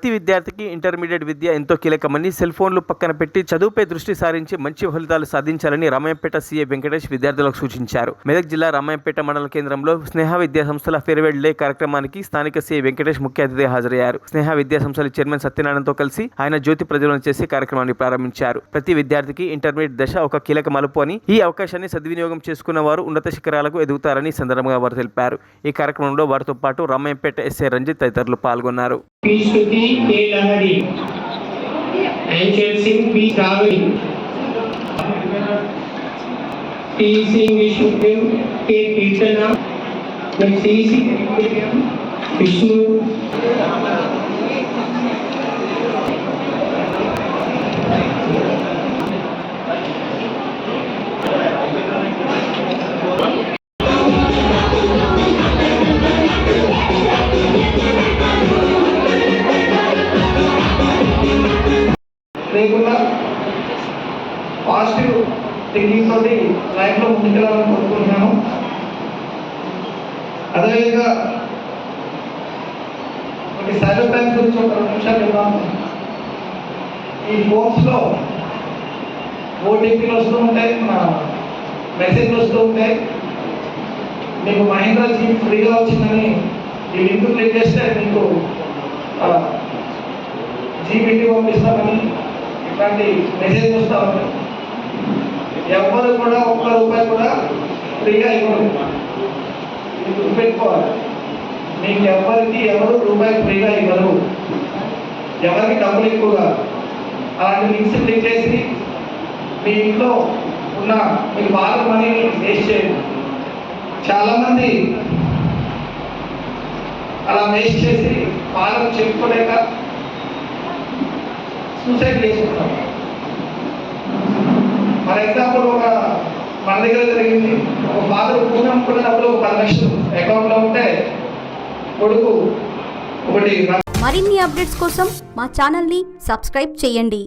ప్రతి విద్యార్థికి ఇంటర్మీడియట్ విద్య ఎంతో కీలకమని, సెల్ ఫోన్లు పక్కన పెట్టి చదువుపై దృష్టి సారించి మంచి ఫలితాలు సాధించాలని రామాయంపేట సీఏ వెంకటేష్ విద్యార్థులకు సూచించారు. మెదక్ జిల్లా రామాయంపేట మండల కేంద్రంలో స్నేహ విద్యా సంస్థల ఫేర్వెల్ డే కార్యక్రమానికి స్థానిక సీఏ వెంకటేష్ ముఖ్య అతిథిగా హాజరయ్యారు. స్నేహ విద్యా సంస్థల చైర్మన్ సత్యనారాయణతో కలిసి ఆయన జ్యోతి ప్రజ్వలన చేసి కార్యక్రమాన్ని ప్రారంభించారు. ప్రతి విద్యార్థికి ఇంటర్మీడియట్ దశ ఒక కీలక మలుపు అని, ఈ అవకాశాన్ని సద్వినియోగం చేసుకున్న వారు ఉన్నత శిఖరాలకు ఎదుగుతారని సందర్భంగా వారు తెలిపారు. ఈ కార్యక్రమంలో వారితో పాటు రామాయంపేట ఎస్ఐ రంజిత్ తదితరులు పాల్గొన్నారు. లేకుండా పాజిటివ్ థింకింగ్ తోటి లైఫ్లో ముందుకెళ్ళాలని కోరుకుంటున్నాను. అదేవిధంగా కొన్ని సైబర్ క్రైమ్స్ గురించి ఒక 2 నిమిషాలు చెప్తాను. ఈ ఫోన్స్లో ఓటీపీలు వస్తూ ఉంటాయి, మన మెసేజ్లు వస్తూ ఉంటాయి. మీకు మహీంద్రా జీప్ ఫ్రీగా వచ్చిందని ఈ లింక్ క్లిక్ చేస్తే మీకు జీప్ ఇంటికి పంపిస్తామని ఇట్లాంటి మెసేజ్ వస్తూ ఉంటాయి. ఎవరు కూడా ₹1 కూడా ఫ్రీగా ఇవ్వరు. ఇది గుర్తుపెట్టుకోవాలి. మీకు ఎవరు రూపాయి ఫ్రీగా ఇవ్వరు. ఎవరికి డబ్బులు ఎక్కువగా. అలాంటి లింక్స్ క్లిక్ చేసి మీ ఇంట్లో ఉన్న మీ ఫాదర్ మనీని వేస్ట్ చేయండి. చాలామంది అలా వేస్ట్ చేసి ఫాదర్ చెప్పుకోలేక సూసైడ్ చేసుకుంటాం. ఫర్ ఎగ్జాంపుల్ మన దగ్గర జరిగింది. ఒక ఫాదర్ భూమి అమ్ముకున్న డబ్బులు 10 లక్షలు అకౌంట్లో ఉంటే కొడుకు ఒకటి. మరిన్ని అప్డేట్స్ కోసం మా ఛానల్ని సబ్స్క్రైబ్ చేయండి.